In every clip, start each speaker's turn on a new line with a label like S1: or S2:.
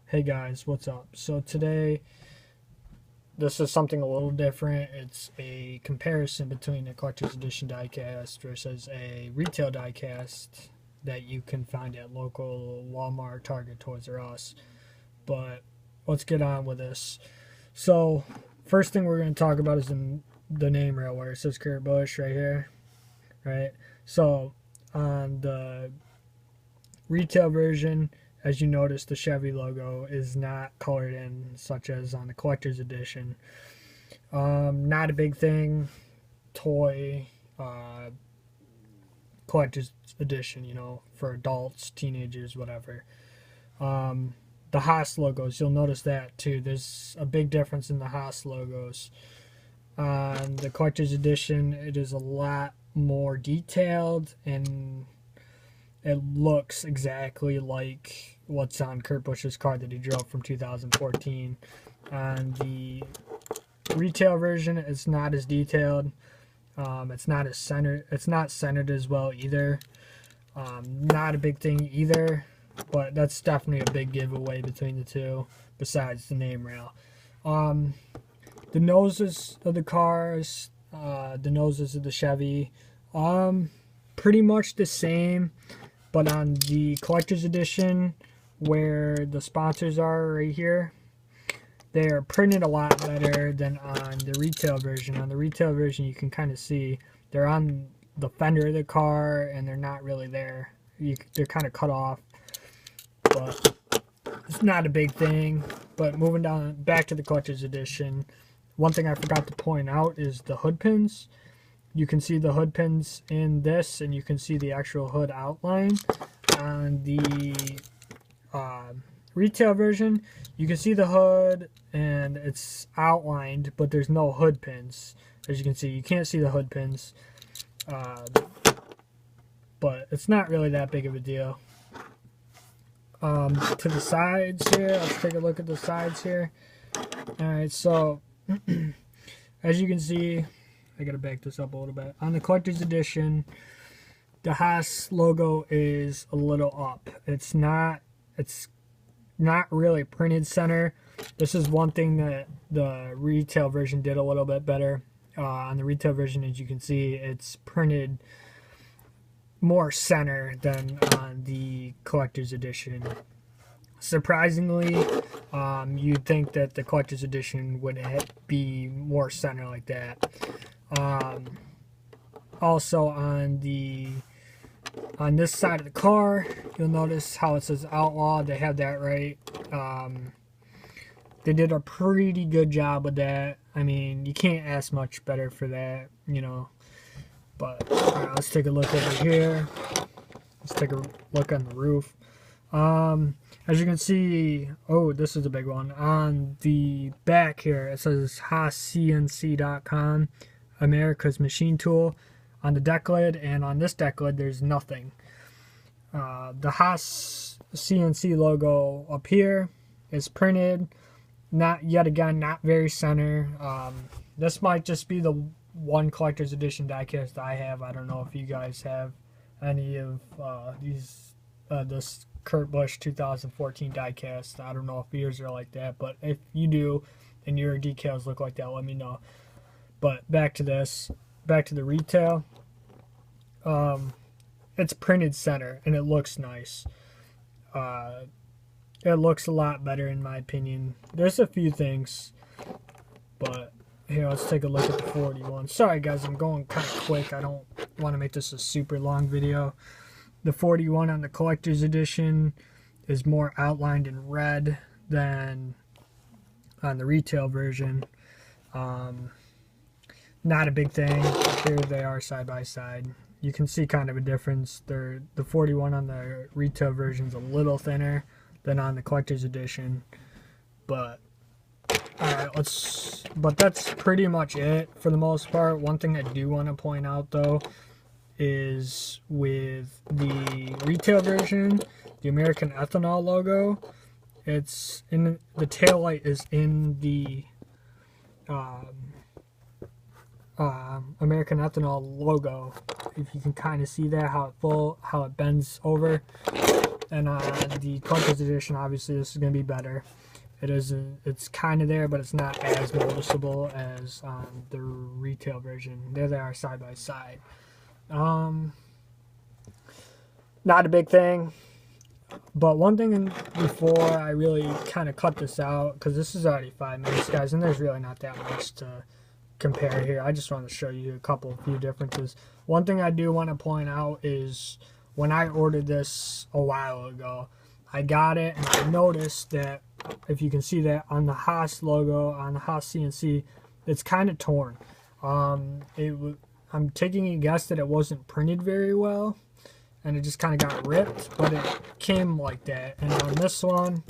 S1: Hey guys, what's up? So today, this is something a little different. It's a comparison between a collector's edition diecast versus a retail diecast that you can find at local Walmart, Target, Toys R Us. But let's get on with this. So, first thing we're going to talk about is the name rail where it says Kurt Busch right here, right? So, on the retail version, as you notice, the Chevy logo is not colored in, such as on the collector's edition. Not a big thing. Toy collector's edition, for adults, teenagers, whatever. The Haas logos, you'll notice that too. There's a big difference in the Haas logos. On the collector's edition, it is a lot more detailed and it looks exactly like what's on Kurt Busch's car that he drove from 2014. On the retail version, it's not as detailed. It's not as centered. It's not centered as well either. Not a big thing either, but that's definitely a big giveaway between the two. Besides the name rail, the noses of the cars, the noses of the Chevy, pretty much the same. But on the collector's edition, where the sponsors are right here, they are printed a lot better than on the retail version. On the retail version, you can kind of see they're on the fender of the car, and they're not really there. They're kind of cut off, but it's not a big thing. But moving down back to the collector's edition, one thing I forgot to point out is the hood pins. You can see the hood pins in this, and you can see the actual hood outline. On the retail version, you can see the hood, and it's outlined, but there's no hood pins. As you can see, you can't see the hood pins. But it's not really that big of a deal. To the sides here, let's take a look at the sides here. Alright, so as you can see, I gotta back this up a little bit. On the collector's edition, the Haas logo is a little up. It's not really printed center. This is one thing that the retail version did a little bit better. On the retail version, as you can see, it's printed more center than on the collector's edition. Surprisingly, you'd think that the collector's edition would be more center like that. Also on this side of the car, you'll notice how it says Outlaw. They have that right. They did a pretty good job with that. I mean, you can't ask much better for that, But alright, let's take a look over here. Let's take a look on the roof. As you can see, oh, this is a big one. On the back here, it says HaasCNC.com, America's Machine Tool, on the deck lid, and on this deck lid, there's nothing. The Haas CNC logo up here is printed, not very center. This might just be the one collector's edition diecast I have. I don't know if you guys have any of this Kurt Busch 2014 diecast. I don't know if yours are like that, but if you do and your decals look like that, let me know. But back to the retail. It's printed center and it looks nice. It looks a lot better in my opinion. There's a few things, but here, let's take a look at the 41. Sorry guys, I'm going kind of quick. I don't want to make this a super long video. The 41 on the collector's edition is more outlined in red than on the retail version. Not a big thing. Here they are side by side. You can see kind of a difference. The 41 on the retail version is a little thinner than on the collector's edition. But alright, but that's pretty much it for the most part. One thing I do want to point out though is with the retail version, the American Ethanol logo, it's in the tail light is in the American Ethanol logo. If you can kind of see that, how it bends over. And the collector's edition, obviously, this is going to be better. It's kind of there, but it's not as noticeable as the retail version. There they are side by side. Not a big thing. But one thing before I really kind of cut this out, because this is already 5 minutes, guys, and there's really not that much to compare here. I just want to show you a few differences. One thing I do want to point out is when I ordered this a while ago, I got it and I noticed that, if you can see that on the Haas logo, on the Haas CNC, it's kind of torn. I'm taking a guess that it wasn't printed very well, and it just kind of got ripped, but it came like that. And on this one,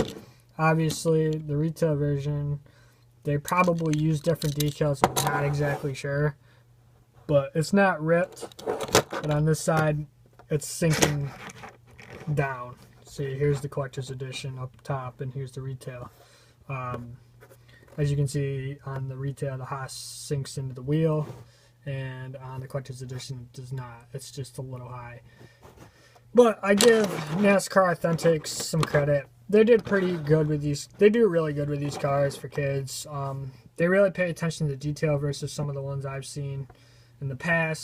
S1: obviously, the retail version, they probably use different decals. I'm not exactly sure, but it's not ripped. But on this side, it's sinking down. See, here's the collector's edition up top, and here's the retail. As you can see, on the retail, the Haas sinks into the wheel, and on the collector's edition, it does not. It's just a little high. But I give NASCAR Authentics some credit. They did pretty good with these. They do really good with these cars for kids. They really pay attention to detail versus some of the ones I've seen in the past.